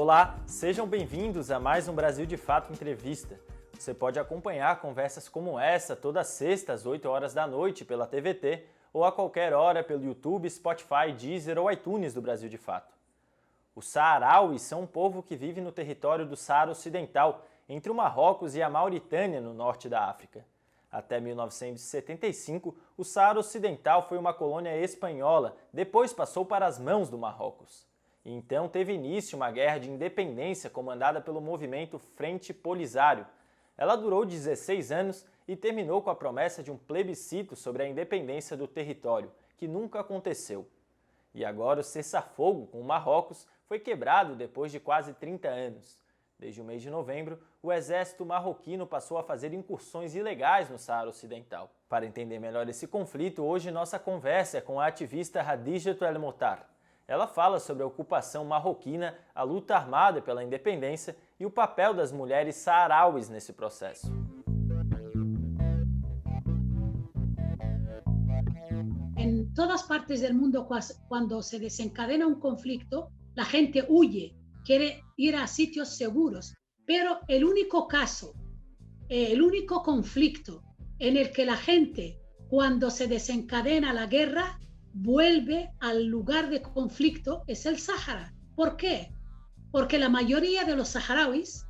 Olá, sejam bem-vindos a mais um Brasil de Fato Entrevista. Você pode acompanhar conversas como essa toda sexta às 8 horas da noite pela TVT ou a qualquer hora pelo YouTube, Spotify, Deezer ou iTunes do Brasil de Fato. Os Saharauis são um povo que vive no território do Saara Ocidental, entre o Marrocos e a Mauritânia, no norte da África. Até 1975, o Saara Ocidental foi uma colônia espanhola, depois passou para as mãos do Marrocos. E então teve início uma guerra de independência comandada pelo movimento Frente Polisário. Ela durou 16 anos e terminou com a promessa de um plebiscito sobre a independência do território, que nunca aconteceu. E agora o cessar-fogo com o Marrocos foi quebrado depois de quase 30 anos. Desde o mês de novembro, o exército marroquino passou a fazer incursões ilegais no Saara Ocidental. Para entender melhor esse conflito, hoje nossa conversa é com a ativista Hadija El-Mottar. Ela fala sobre a ocupação marroquina, a luta armada pela independência e o papel das mulheres saharauis nesse processo. En todas partes del mundo, cuando se desencadena un conflicto, la gente huye, quiere ir a sitios seguros, pero el único caso, el único conflicto en el que la gente, cuando se desencadena la guerra, vuelve al lugar de conflicto es el Sáhara. ¿Por qué? Porque la mayoría de los saharauis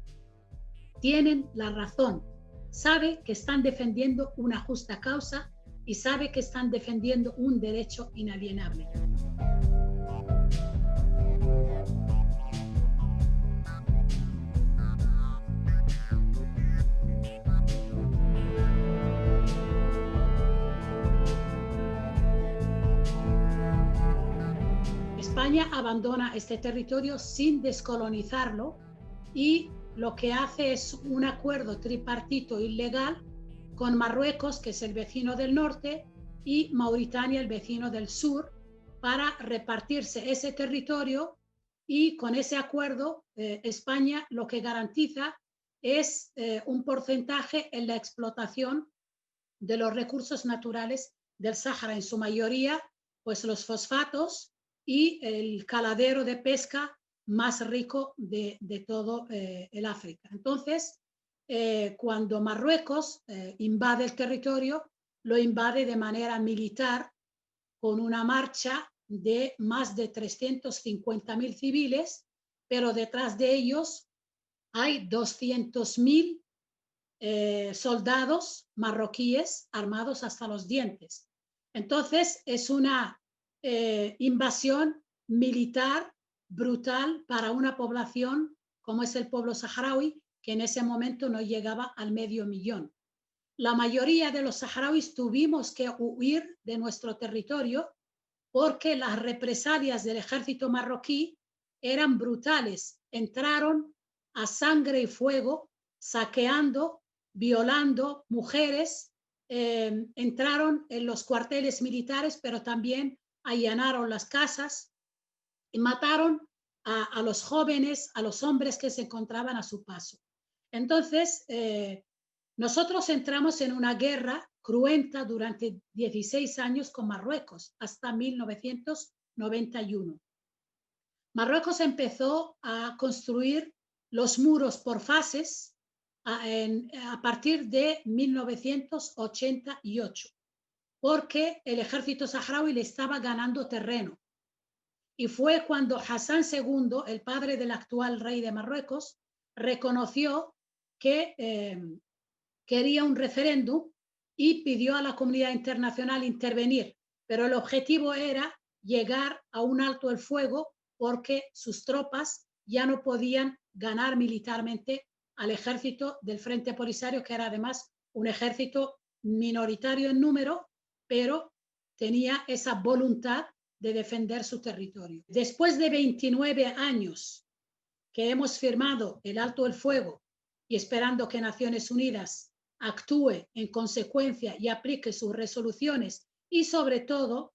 tienen la razón, sabe que están defendiendo una justa causa y sabe que están defendiendo un derecho inalienable. España abandona este territorio sin descolonizarlo y lo que hace es un acuerdo tripartito ilegal con Marruecos, que es el vecino del norte, y Mauritania, el vecino del sur, para repartirse ese territorio, y con ese acuerdo España lo que garantiza es un porcentaje en la explotación de los recursos naturales del Sáhara, en su mayoría pues los fosfatos y el caladero de pesca más rico de todo el África. Entonces, cuando Marruecos invade el territorio, lo invade de manera militar con una marcha de más de 350.000 civiles, pero detrás de ellos hay 200.000 soldados marroquíes armados hasta los dientes. Entonces, es una invasión militar brutal para una población como es el pueblo saharaui, que en ese momento no llegaba al 500.000. La mayoría de los saharauis tuvimos que huir de nuestro territorio porque las represalias del ejército marroquí eran brutales. Entraron a sangre y fuego, saqueando, violando mujeres, entraron en los cuarteles militares, pero también allanaron las casas y mataron a los jóvenes, a los hombres que se encontraban a su paso. Entonces, nosotros entramos en una guerra cruenta durante 16 años con Marruecos, hasta 1991. Marruecos empezó a construir los muros por fases a partir de 1988, porque el ejército saharaui le estaba ganando terreno. Y fue cuando Hassan II, el padre del actual rey de Marruecos, reconoció que quería un referéndum y pidió a la comunidad internacional intervenir, pero el objetivo era llegar a un alto el fuego porque sus tropas ya no podían ganar militarmente al ejército del Frente Polisario, que era además un ejército minoritario en número, pero tenía esa voluntad de defender su territorio. Después de 29 años que hemos firmado el alto el fuego y esperando que Naciones Unidas actúe en consecuencia y aplique sus resoluciones y sobre todo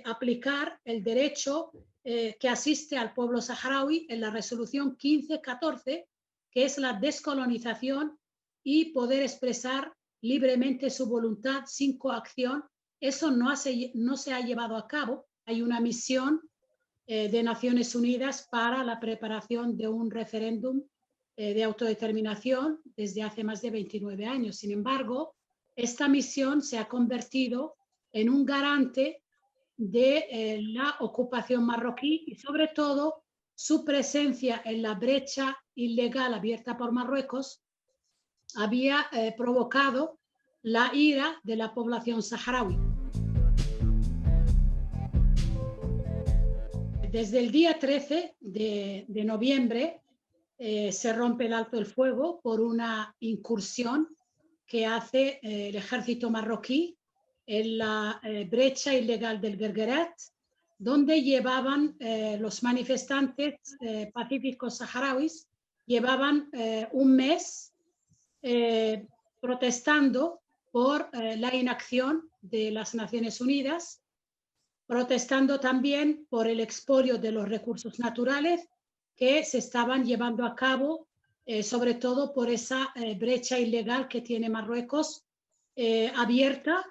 aplicar el derecho que asiste al pueblo saharaui en la resolución 1514, que es la descolonización y poder expresar libremente su voluntad sin coacción. Eso no se ha llevado a cabo. Hay una misión de Naciones Unidas para la preparación de un referéndum de autodeterminación desde hace más de 29 años. Sin embargo, esta misión se ha convertido en un garante de la ocupación marroquí y sobre todo su presencia en la brecha ilegal abierta por Marruecos había provocado la ira de la población saharaui. Desde el día 13 de noviembre se rompe el alto el fuego por una incursión que hace el ejército marroquí en la brecha ilegal del Guerguerat, donde llevaban los manifestantes pacíficos saharauis, llevaban un mes protestando por la inacción de las Naciones Unidas, protestando también por el expolio de los recursos naturales que se estaban llevando a cabo, sobre todo por esa brecha ilegal que tiene Marruecos abierta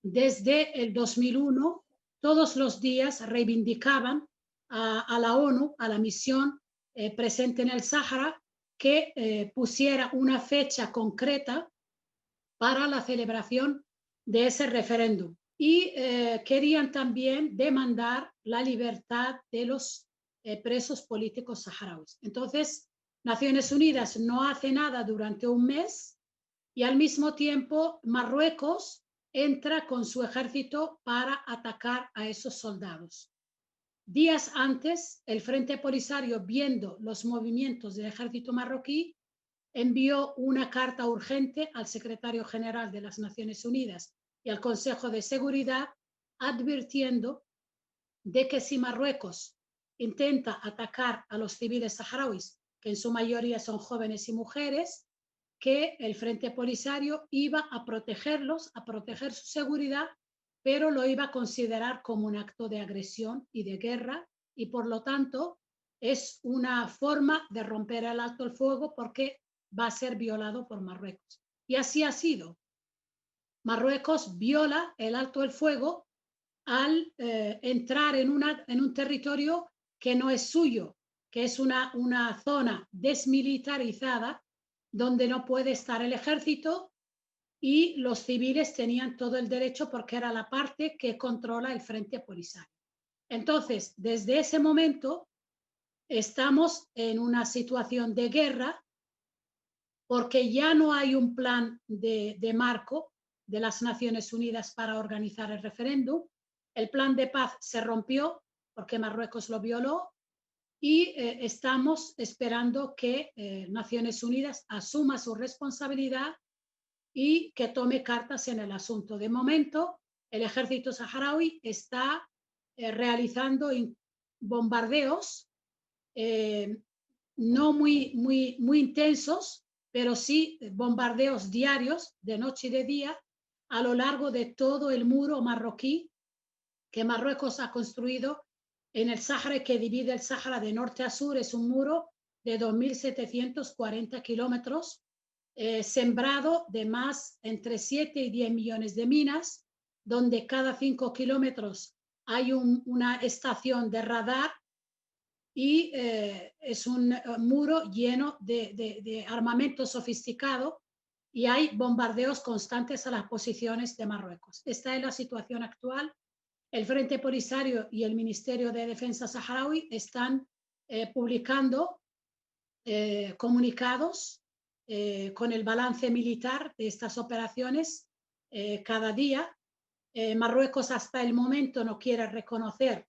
desde el 2001. Todos los días reivindicaban a la ONU, a la misión presente en el Sáhara, que pusiera una fecha concreta para la celebración de ese referéndum. Y querían también demandar la libertad de los presos políticos saharauis. Entonces, Naciones Unidas no hace nada durante un mes y al mismo tiempo Marruecos entra con su ejército para atacar a esos soldados. Días antes, el Frente Polisario, viendo los movimientos del ejército marroquí, envió una carta urgente al secretario general de las Naciones Unidas y al Consejo de Seguridad advirtiendo de que si Marruecos intenta atacar a los civiles saharauis, que en su mayoría son jóvenes y mujeres, que el Frente Polisario iba a protegerlos, a proteger su seguridad, pero lo iba a considerar como un acto de agresión y de guerra y por lo tanto es una forma de romper el alto el fuego porque va a ser violado por Marruecos. Y así ha sido. Marruecos viola el alto el fuego al entrar en un territorio que no es suyo, que es una zona desmilitarizada donde no puede estar el ejército y los civiles tenían todo el derecho porque era la parte que controla el Frente Polisario. Entonces, desde ese momento estamos en una situación de guerra porque ya no hay un plan de marco de las Naciones Unidas para organizar el referéndum. El plan de paz se rompió porque Marruecos lo violó y estamos esperando que Naciones Unidas asuma su responsabilidad y que tome cartas en el asunto. De momento, el ejército saharaui está realizando bombardeos no muy intensos, pero sí bombardeos diarios de noche y de día a lo largo de todo el muro marroquí que Marruecos ha construido en el Sáhara, que divide el Sáhara de norte a sur. Es un muro de 2.740 kilómetros, sembrado de más entre 7 y 10 millones de minas, donde cada 5 kilómetros hay una estación de radar y es un muro lleno de armamento sofisticado y hay bombardeos constantes a las posiciones de Marruecos. Esta es la situación actual. El Frente Polisario y el Ministerio de Defensa saharaui están publicando comunicados con el balance militar de estas operaciones cada día. Marruecos hasta el momento no quiere reconocer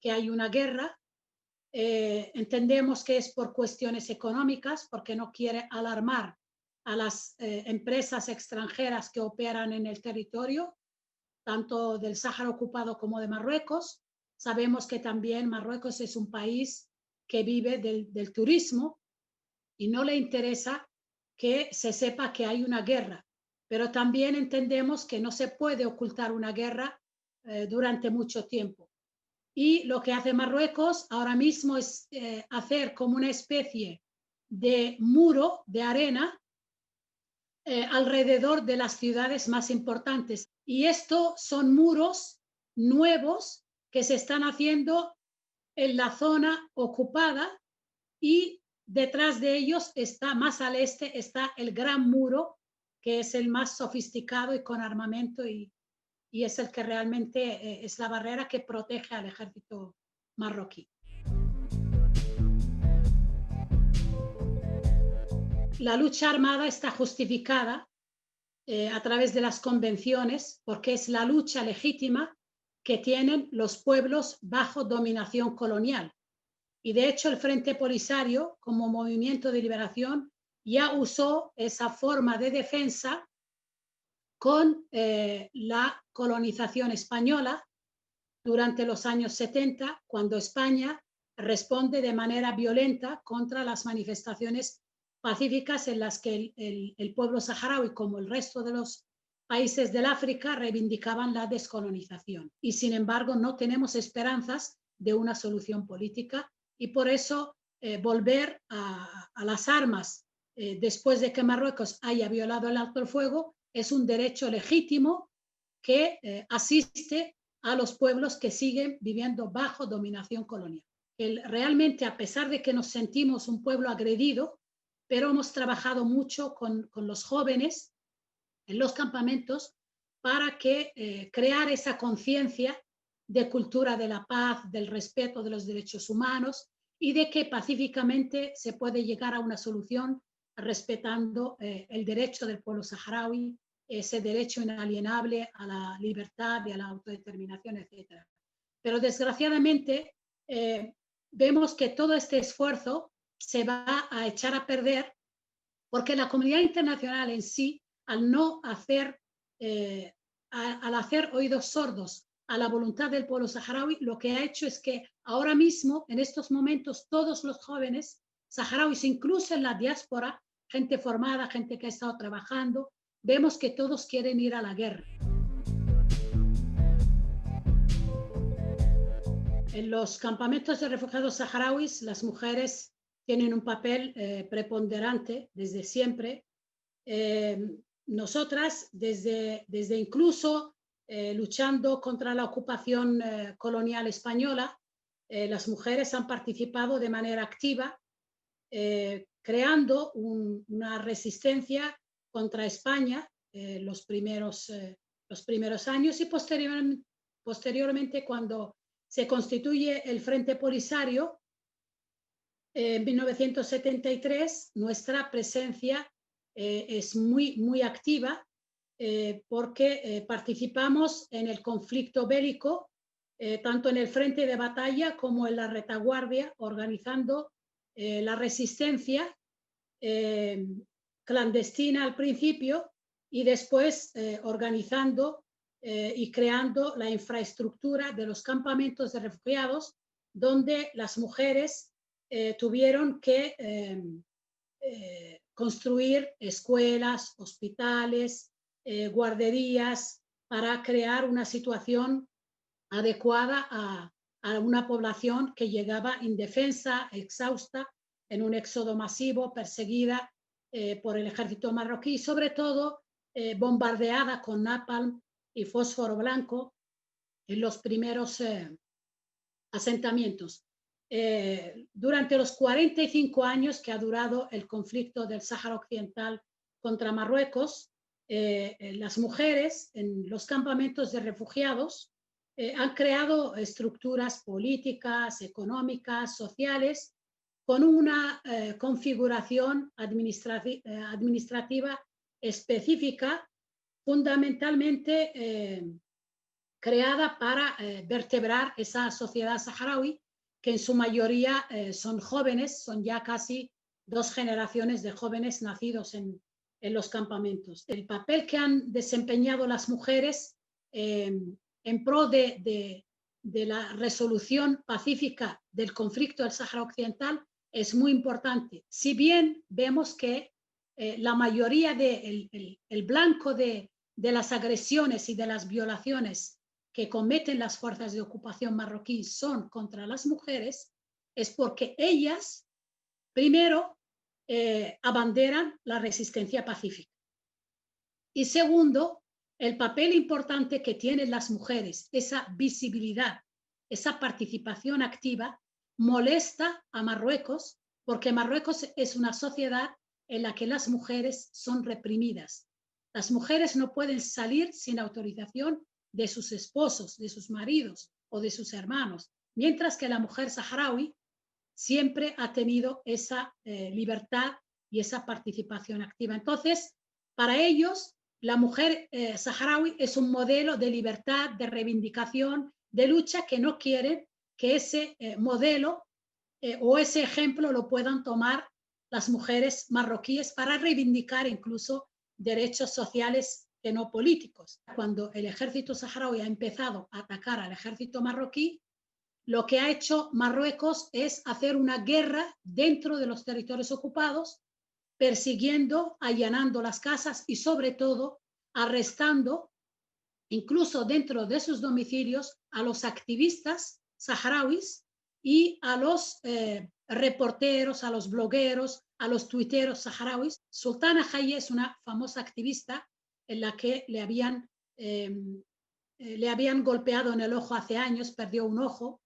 que hay una guerra. Entendemos que es por cuestiones económicas, porque no quiere alarmar a las empresas extranjeras que operan en el territorio, tanto del Sáhara ocupado como de Marruecos. Sabemos que también Marruecos es un país que vive del turismo y no le interesa que se sepa que hay una guerra, pero también entendemos que no se puede ocultar una guerra durante mucho tiempo. Y lo que hace Marruecos ahora mismo es hacer como una especie de muro de arena alrededor de las ciudades más importantes. Y esto son muros nuevos que se están haciendo en la zona ocupada y detrás de ellos está, más al este, está el Gran Muro, que es el más sofisticado y con armamento y es el que realmente es la barrera que protege al ejército marroquí. La lucha armada está justificada a través de las convenciones porque es la lucha legítima que tienen los pueblos bajo dominación colonial. Y de hecho el Frente Polisario, como movimiento de liberación, ya usó esa forma de defensa con la colonización española durante los años 70, cuando España responde de manera violenta contra las manifestaciones pacíficas en las que el pueblo saharaui, como el resto de los países del África, reivindicaban la descolonización. Y sin embargo, no tenemos esperanzas de una solución política y por eso volver a las armas después de que Marruecos haya violado el alto el fuego es un derecho legítimo que asiste a los pueblos que siguen viviendo bajo dominación colonial. Realmente, a pesar de que nos sentimos un pueblo agredido, pero hemos trabajado mucho con los jóvenes en los campamentos para que crear esa conciencia de cultura de la paz, del respeto de los derechos humanos y de que pacíficamente se puede llegar a una solución respetando el derecho del pueblo saharaui, ese derecho inalienable a la libertad y a la autodeterminación, etc. Pero desgraciadamente vemos que todo este esfuerzo se va a echar a perder porque la comunidad internacional en sí, al no hacer, al hacer oídos sordos a la voluntad del pueblo saharaui, lo que ha hecho es que ahora mismo, en estos momentos, todos los jóvenes saharauis, incluso en la diáspora, gente formada, gente que ha estado trabajando, vemos que todos quieren ir a la guerra. En los campamentos de refugiados saharauis, las mujeres tienen un papel preponderante desde siempre. Nosotras, desde incluso luchando contra la ocupación colonial española, las mujeres han participado de manera activa, creando una resistencia contra España los primeros años y posteriormente cuando se constituye el Frente Polisario, en 1973 nuestra presencia es muy activa porque participamos en el conflicto bélico, tanto en el frente de batalla como en la retaguardia, organizando la resistencia clandestina al principio y después organizando y creando la infraestructura de los campamentos de refugiados, donde las mujeres tuvieron que construir escuelas, hospitales, guarderías, para crear una situación adecuada a una población que llegaba indefensa, exhausta, en un éxodo masivo, perseguida por el ejército marroquí y sobre todo bombardeada con napalm y fósforo blanco en los primeros asentamientos. Durante los 45 años que ha durado el conflicto del Sáhara Occidental contra Marruecos, las mujeres en los campamentos de refugiados han creado estructuras políticas, económicas, sociales, con una configuración administrativa específica, fundamentalmente creada para vertebrar esa sociedad saharaui, que en su mayoría son jóvenes, son ya casi 2 generaciones de jóvenes nacidos en los campamentos. El papel que han desempeñado las mujeres en pro de la resolución pacífica del conflicto del Sáhara Occidental es muy importante. Si bien vemos que la mayoría el blanco de las agresiones y de las violaciones que cometen las fuerzas de ocupación marroquí son contra las mujeres, es porque ellas, primero, abanderan la resistencia pacífica. Y segundo, el papel importante que tienen las mujeres, esa visibilidad, esa participación activa, molesta a Marruecos porque Marruecos es una sociedad en la que las mujeres son reprimidas. Las mujeres no pueden salir sin autorización de sus esposos, de sus maridos o de sus hermanos, mientras que la mujer saharaui siempre ha tenido esa libertad y esa participación activa. Entonces, para ellos, la mujer saharaui es un modelo de libertad, de reivindicación, de lucha, que no quieren que ese modelo o ese ejemplo lo puedan tomar las mujeres marroquíes para reivindicar incluso derechos sociales que no políticos. Cuando el ejército saharaui ha empezado a atacar al ejército marroquí, lo que ha hecho Marruecos es hacer una guerra dentro de los territorios ocupados, persiguiendo, allanando las casas y sobre todo arrestando, incluso dentro de sus domicilios, a los activistas saharauis y a los reporteros, a los blogueros, a los tuiteros saharauis. Sultana Haye es una famosa activista en la que le habían golpeado en el ojo hace años, perdió un ojo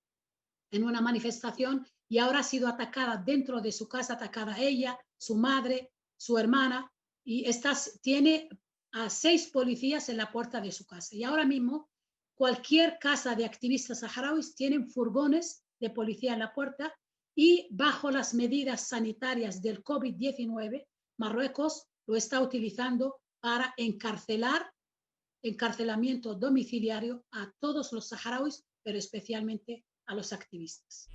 en una manifestación y ahora ha sido atacada dentro de su casa, atacada ella, su madre, su hermana, y tiene a 6 policías en la puerta de su casa. Y ahora mismo cualquier casa de activistas saharauis tienen furgones de policía en la puerta, y bajo las medidas sanitarias del COVID-19, Marruecos lo está utilizando para encarcelamiento domiciliario a todos los saharauis, pero especialmente a los activistas.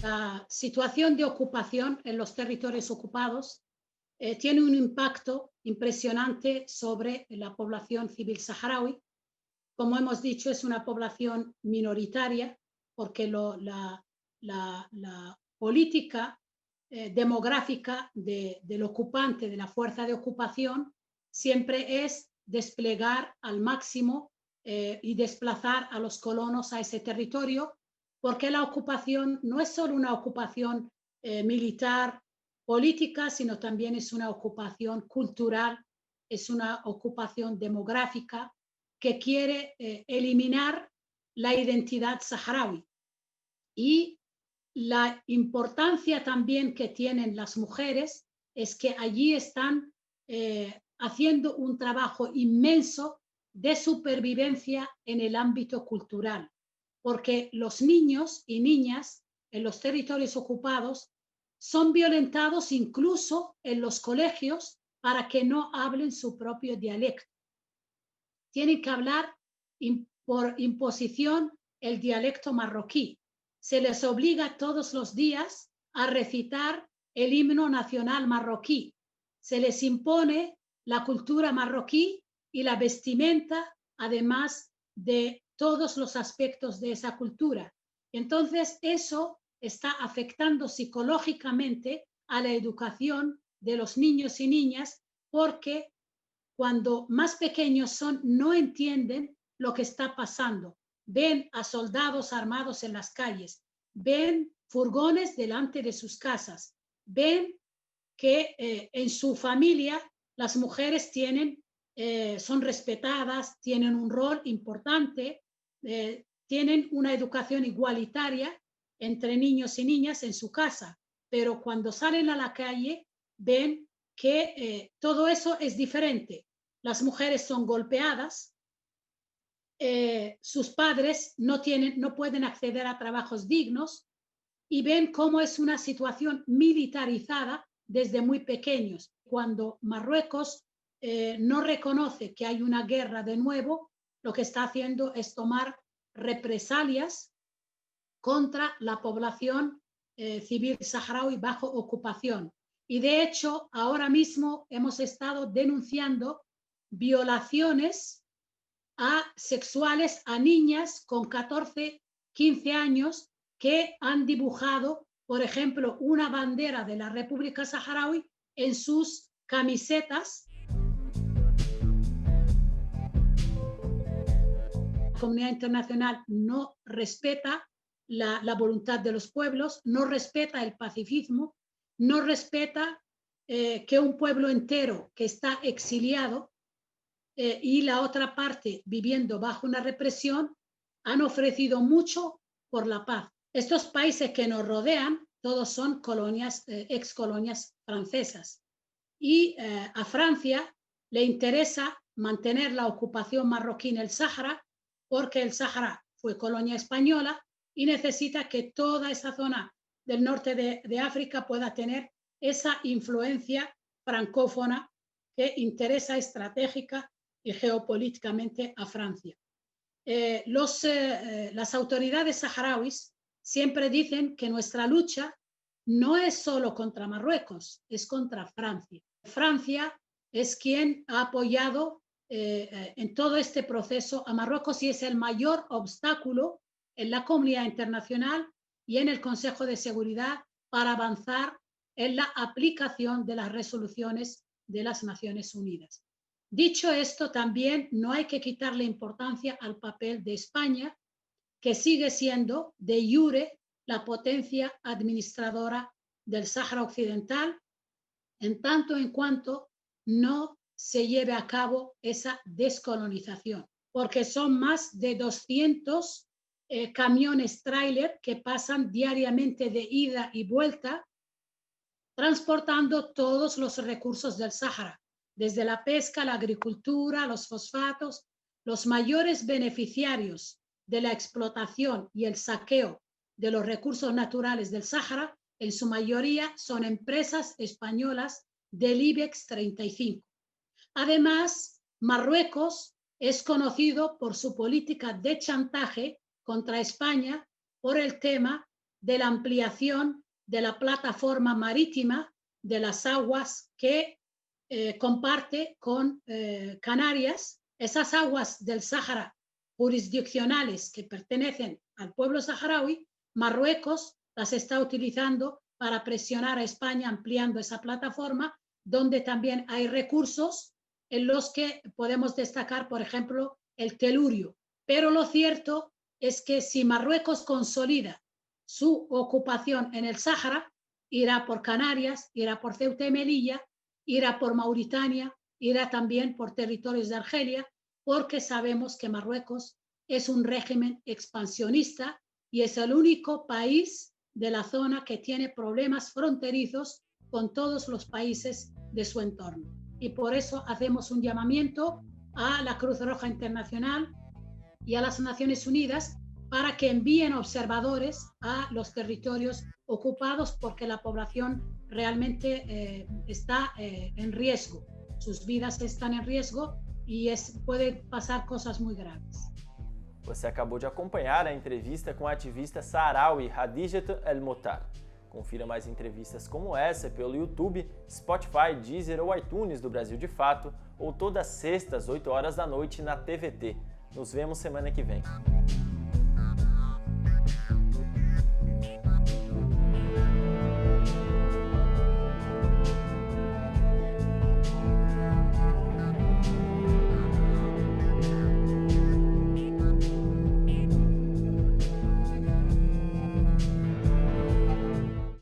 La situación de ocupación en los territorios ocupados tiene un impacto impresionante sobre la población civil saharaui. Como hemos dicho, es una población minoritaria porque la política demográfica del ocupante, de la fuerza de ocupación, siempre es desplegar al máximo y desplazar a los colonos a ese territorio, porque la ocupación no es solo una ocupación militar, política, sino también es una ocupación cultural, es una ocupación demográfica que quiere eliminar la identidad saharaui. Y la importancia también que tienen las mujeres es que allí están haciendo un trabajo inmenso de supervivencia en el ámbito cultural, porque los niños y niñas en los territorios ocupados son violentados incluso en los colegios para que no hablen su propio dialecto. Tienen que hablar por imposición el dialecto marroquí. Se les obliga todos los días a recitar el himno nacional marroquí. Se les impone la cultura marroquí y la vestimenta, además de todos los aspectos de esa cultura. Entonces, eso está afectando psicológicamente a la educación de los niños y niñas, porque cuando más pequeños son, no entienden lo que está pasando. Ven a soldados armados en las calles, ven furgones delante de sus casas, ven que en su familia las mujeres son respetadas, tienen un rol importante, tienen una educación igualitaria entre niños y niñas en su casa, pero cuando salen a la calle ven que todo eso es diferente. Las mujeres son golpeadas, sus padres no pueden acceder a trabajos dignos, y ven cómo es una situación militarizada desde muy pequeños. Cuando Marruecos no reconoce que hay una guerra de nuevo, lo que está haciendo es tomar represalias contra la población civil saharaui bajo ocupación. Y de hecho, ahora mismo hemos estado denunciando violaciones sexuales a niñas con 14, 15 años que han dibujado, por ejemplo, una bandera de la República Saharaui en sus camisetas. La comunidad internacional no respeta la voluntad de los pueblos, no respeta el pacifismo, no respeta que un pueblo entero que está exiliado y la otra parte viviendo bajo una represión han ofrecido mucho por la paz. Estos países que nos rodean, todos son colonias, ex colonias francesas. Y a Francia le interesa mantener la ocupación marroquí en el Sáhara, porque el Sáhara fue colonia española y necesita que toda esa zona del norte de África pueda tener esa influencia francófona que interesa estratégica y geopolíticamente a Francia. Las autoridades saharauis siempre dicen que nuestra lucha no es solo contra Marruecos, es contra Francia. Francia es quien ha apoyado en todo este proceso a Marruecos y es el mayor obstáculo en la comunidad internacional y en el Consejo de Seguridad para avanzar en la aplicación de las resoluciones de las Naciones Unidas. Dicho esto, también no hay que quitarle importancia al papel de España, que sigue siendo de iure la potencia administradora del Sáhara Occidental, en tanto en cuanto no se lleve a cabo esa descolonización, porque son más de 200 camiones tráiler que pasan diariamente de ida y vuelta, transportando todos los recursos del Sáhara, desde la pesca, la agricultura, los fosfatos. Los mayores beneficiarios de la explotación y el saqueo de los recursos naturales del Sáhara, en su mayoría son empresas españolas del IBEX 35. Además, Marruecos es conocido por su política de chantaje contra España por el tema de la ampliación de la plataforma marítima de las aguas que comparte con Canarias. Esas aguas del Sáhara jurisdiccionales que pertenecen al pueblo saharaui, Marruecos las está utilizando para presionar a España ampliando esa plataforma, donde también hay recursos en los que podemos destacar, por ejemplo, el telurio. Pero lo cierto es que si Marruecos consolida su ocupación en el Sáhara, irá por Canarias, irá por Ceuta y Melilla, irá por Mauritania, irá también por territorios de Argelia, porque sabemos que Marruecos es un régimen expansionista y es el único país de la zona que tiene problemas fronterizos con todos los países de su entorno. Y por eso hacemos un llamamiento a la Cruz Roja Internacional y a las Naciones Unidas para que envíen observadores a los territorios ocupados, porque la población realmente está en riesgo. Sus vidas están en riesgo y pueden pasar cosas muy graves. Você acabou de acompanhar a entrevista com a ativista saharaui Hadijat El Motar. Confira mais entrevistas como essa pelo YouTube, Spotify, Deezer ou iTunes do Brasil de Fato, ou todas as sextas, 8 horas da noite, na TVT. Nos vemos semana que vem.